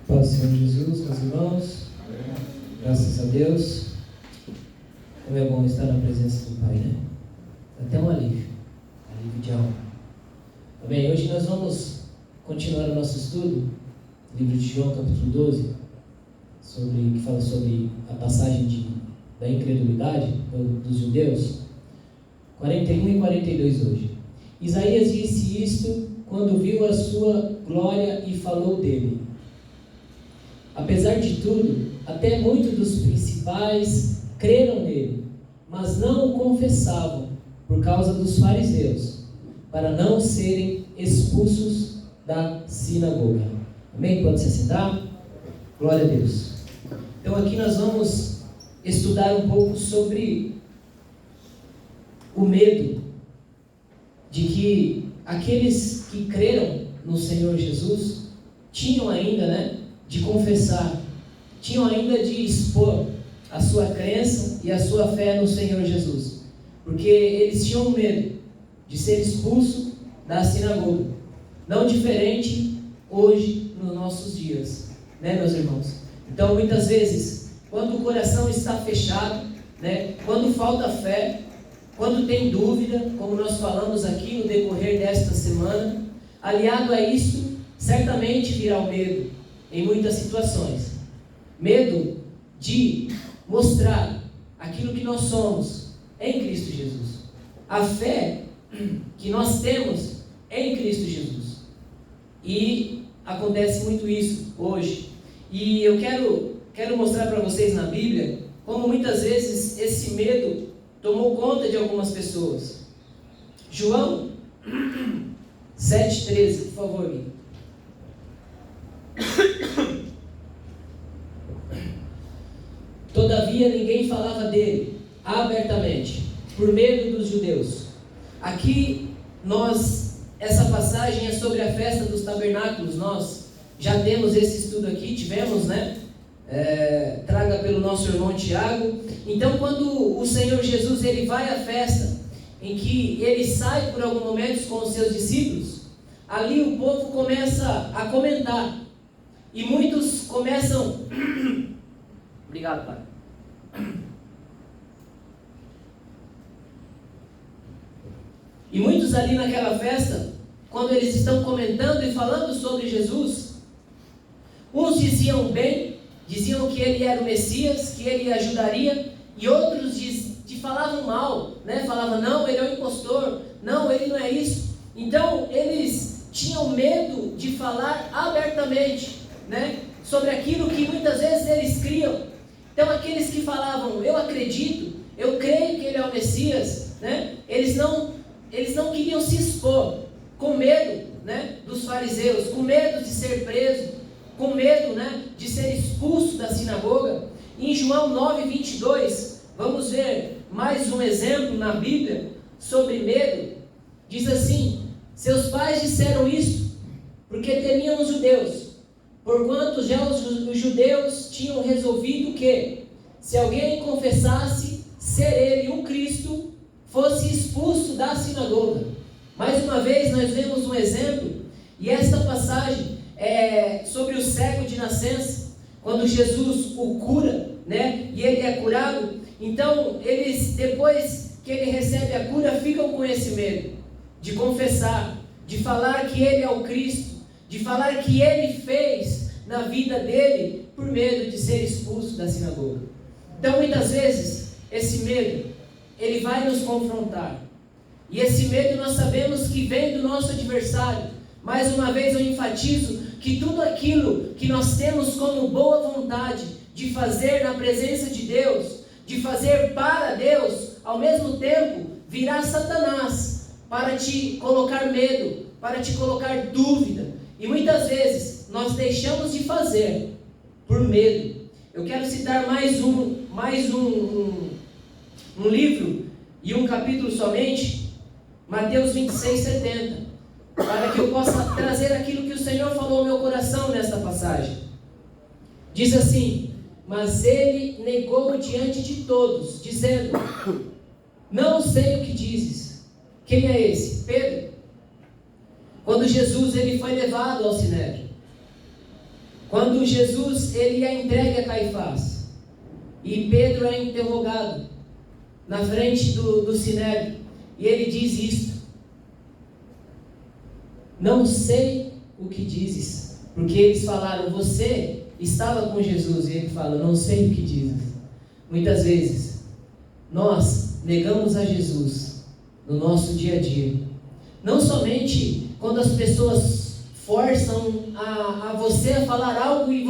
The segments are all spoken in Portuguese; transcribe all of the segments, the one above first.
Paz do Senhor Jesus, meus irmãos. Graças a Deus. Como é bom estar na presença do Pai, né? Até um alívio de alma. Amém. Hoje nós vamos continuar o nosso estudo, livro de João, capítulo 12, que fala sobre a passagem da incredulidade dos judeus. 41 e 42 hoje. Isaías disse isto quando viu a sua glória e falou dele. Apesar de tudo, até muitos dos principais creram nele, mas não o confessavam por causa dos fariseus, para não serem expulsos da sinagoga. Amém? Pode se assentar? Glória a Deus. Então aqui nós vamos estudar um pouco sobre o medo de que aqueles que creram no Senhor Jesus tinham ainda, de confessar, tinham ainda de expor a sua crença e a sua fé no Senhor Jesus, porque eles tinham medo de ser expulso da sinagoga. Não diferente hoje nos nossos dias, meus irmãos? Então muitas vezes, quando o coração está fechado, quando falta fé, quando tem dúvida, como nós falamos aqui no decorrer desta semana, aliado a isso, certamente virá o medo em muitas situações. Medo de mostrar aquilo que nós somos em Cristo Jesus. A fé que nós temos em Cristo Jesus. E acontece muito isso hoje. E eu quero mostrar para vocês na Bíblia como muitas vezes esse medo tomou conta de algumas pessoas. João 7,13, por favor, Gui. Todavia ninguém falava dele abertamente, por medo dos judeus. Aqui essa passagem é sobre a festa dos tabernáculos. Nós já temos esse estudo aqui, tivemos, traga pelo nosso irmão Tiago. Então quando o Senhor Jesus ele vai à festa, em que ele sai por alguns momentos com os seus discípulos, ali o povo começa a comentar, e muitos começam obrigado, Pai. E muitos ali naquela festa, quando eles estão comentando e falando sobre Jesus, uns diziam bem, diziam que ele era o Messias, que ele ajudaria, e outros falavam mal, falavam, não, ele é um impostor, não, ele não é isso. Então eles tinham medo de falar abertamente, sobre aquilo que muitas vezes eles criam. Então aqueles que falavam, eu acredito, eu creio que ele é o Messias, eles não queriam se expor, com medo, dos fariseus, com medo de ser preso, com medo, de ser expulso da sinagoga. Em João 9:22, vamos ver mais um exemplo na Bíblia sobre medo. Diz assim: seus pais disseram isto porque temiam os judeus, porquanto já os judeus tinham resolvido que, se alguém confessasse ser ele o Cristo, fosse expulso da sinagoga. Mais uma vez nós vemos um exemplo, e esta passagem é sobre o cego de nascença, quando Jesus o cura, e ele é curado. Então eles, depois que ele recebe a cura, ficam com esse medo de confessar, de falar que ele é o Cristo, de falar que ele fez na vida dele, por medo de ser expulso da sinagoga. Então muitas vezes esse medo ele vai nos confrontar, e esse medo nós sabemos que vem do nosso adversário. Mais uma vez eu enfatizo que tudo aquilo que nós temos como boa vontade de fazer na presença de Deus, de fazer para Deus, ao mesmo tempo virá Satanás para te colocar medo, para te colocar dúvida, e muitas vezes nós deixamos de fazer por medo. Eu quero citar mais um livro e um capítulo somente, Mateus 26:70, para que eu possa trazer aquilo que o Senhor falou ao meu coração nesta passagem. Diz assim: mas ele negou diante de todos, dizendo, não sei o que dizes. Quem é esse? Pedro. Quando Jesus ele foi levado ao Sinédrio, Quando Jesus ele é entregue a Caifás e Pedro é interrogado na frente do Sinédrio, e ele diz isto: não sei o que dizes, porque eles falaram, você estava com Jesus, e ele fala, não sei o que dizes. Muitas vezes nós negamos a Jesus no nosso dia a dia, não somente quando as pessoas forçam a você a falar algo e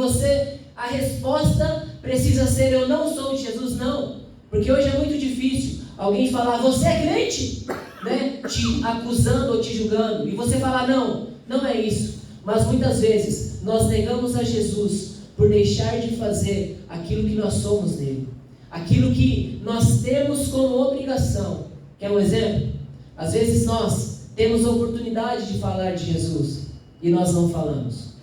a resposta precisa ser, eu não sou de Jesus, não, porque hoje é muito difícil alguém falar, você é crente? Né? Te acusando ou te julgando, e você falar, não é isso. Mas muitas vezes nós negamos a Jesus por deixar de fazer aquilo que nós somos nele, aquilo que nós temos como obrigação. Quer um exemplo? Às vezes nós temos a oportunidade de falar de Jesus e nós não falamos.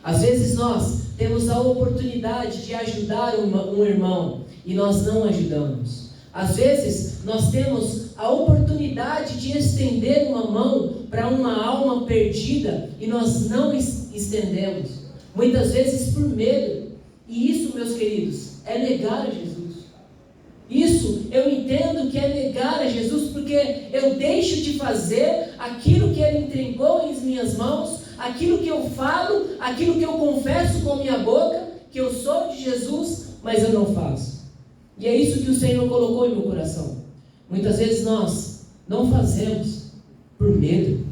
Às vezes nós temos a oportunidade de ajudar um irmão e nós não ajudamos. Às vezes nós temos a oportunidade de estender uma mão para uma alma perdida e nós não estendemos, muitas vezes por medo. E isso, meus queridos, é negar a Jesus. Isso eu entendo que é negar a Jesus, porque eu deixo de fazer aquilo que Ele entregou em minhas mãos, aquilo que eu falo, aquilo que eu confesso com minha boca, que eu sou de Jesus, mas eu não faço. E é isso que o Senhor colocou em meu coração. Muitas vezes nós não fazemos por medo,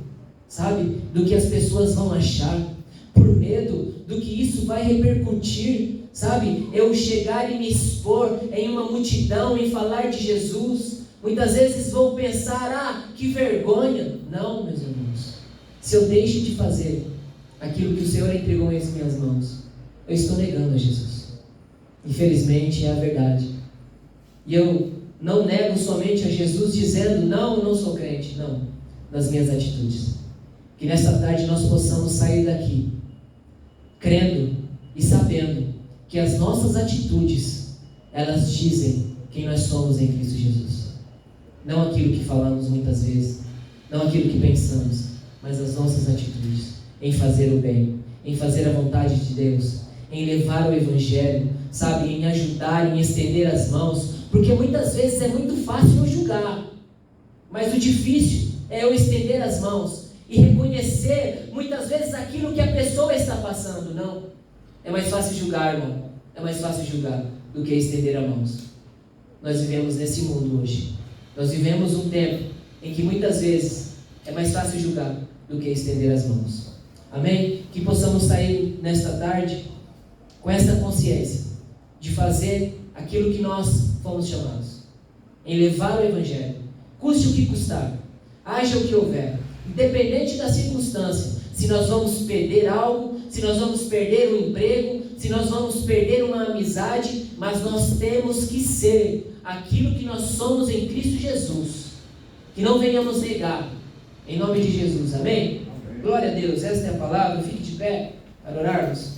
sabe, do que as pessoas vão achar, por medo do que isso vai repercutir, sabe, eu chegar e me expor em uma multidão e falar de Jesus. Muitas vezes vou pensar, que vergonha. Não, meus irmãos, se eu deixo de fazer aquilo que o Senhor entregou em minhas mãos, eu estou negando a Jesus. Infelizmente é a verdade. E eu não nego somente a Jesus dizendo, não, eu não sou crente, não, nas minhas atitudes. Que nessa tarde nós possamos sair daqui crendo e sabendo que as nossas atitudes, elas dizem quem nós somos em Cristo Jesus. Não aquilo que falamos muitas vezes, não aquilo que pensamos, mas as nossas atitudes em fazer o bem, em fazer a vontade de Deus, em levar o Evangelho, sabe, em ajudar, em estender as mãos. Porque muitas vezes é muito fácil eu julgar, mas o difícil é eu estender as mãos e reconhecer muitas vezes aquilo que a pessoa está passando. Não, é mais fácil julgar, irmão, é mais fácil julgar do que estender as mãos. Nós vivemos nesse mundo hoje, nós vivemos um tempo em que muitas vezes é mais fácil julgar do que estender as mãos. Amém? Que possamos sair nesta tarde com essa consciência de fazer aquilo que nós fomos chamados, em levar o Evangelho, custe o que custar, haja o que houver, independente da circunstância, se nós vamos perder algo, se nós vamos perder um emprego, se nós vamos perder uma amizade, mas nós temos que ser aquilo que nós somos em Cristo Jesus, que não venhamos negar, em nome de Jesus, amém? Glória a Deus, esta é a palavra, fique de pé para orarmos.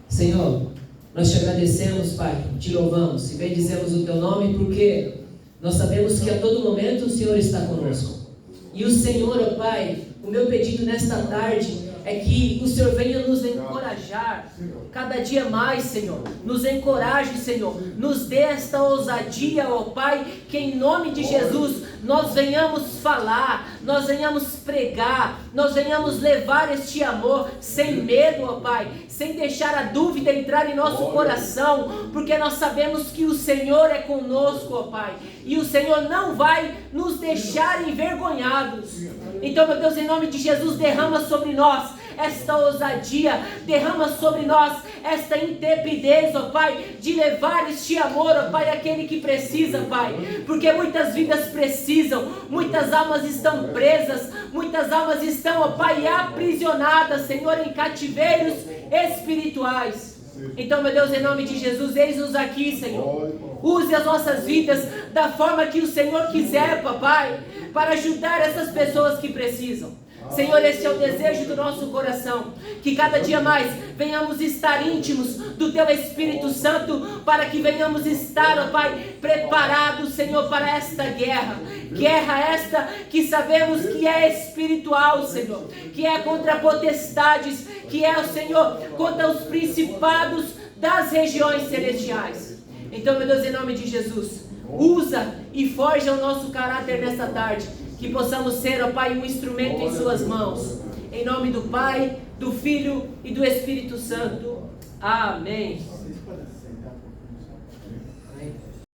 Senhor, nós te agradecemos, Pai, te louvamos e bendizemos o teu nome, porque nós sabemos que a todo momento o Senhor está conosco. E o Senhor, ó Pai, o meu pedido nesta tarde é que o Senhor venha nos encorajar cada dia mais, Senhor. Nos encoraje, Senhor. Nos dê esta ousadia, ó Pai, que em nome de Jesus nós venhamos falar, nós venhamos pregar, nós venhamos levar este amor sem medo, ó Pai, sem deixar a dúvida entrar em nosso coração, porque nós sabemos que o Senhor é conosco, ó Pai, e o Senhor não vai nos deixar envergonhados. Então, meu Deus, em nome de Jesus, derrama sobre nós esta ousadia, derrama sobre nós esta intrepidez, ó Pai, de levar este amor, ó Pai, àquele que precisa, Pai, porque muitas vidas precisam, muitas almas estão presas, muitas almas estão, ó Pai, aprisionadas, Senhor, em cativeiros espirituais. Então, meu Deus, em nome de Jesus, eis-nos aqui, Senhor. Use as nossas vidas da forma que o Senhor quiser, papai, para ajudar essas pessoas que precisam. Senhor, esse é o desejo do nosso coração, que cada dia mais venhamos estar íntimos do Teu Espírito Santo, para que venhamos estar, ó Pai, preparados, Senhor, para esta guerra, Guerra esta que sabemos que é espiritual, Senhor, que é contra potestades, que é, Senhor, contra os principados das regiões celestiais. Então, meu Deus, em nome de Jesus, usa e forja o nosso caráter nesta tarde, que possamos ser, ó Pai, um instrumento em suas mãos. Em nome do Pai, do Filho e do Espírito Santo. Amém.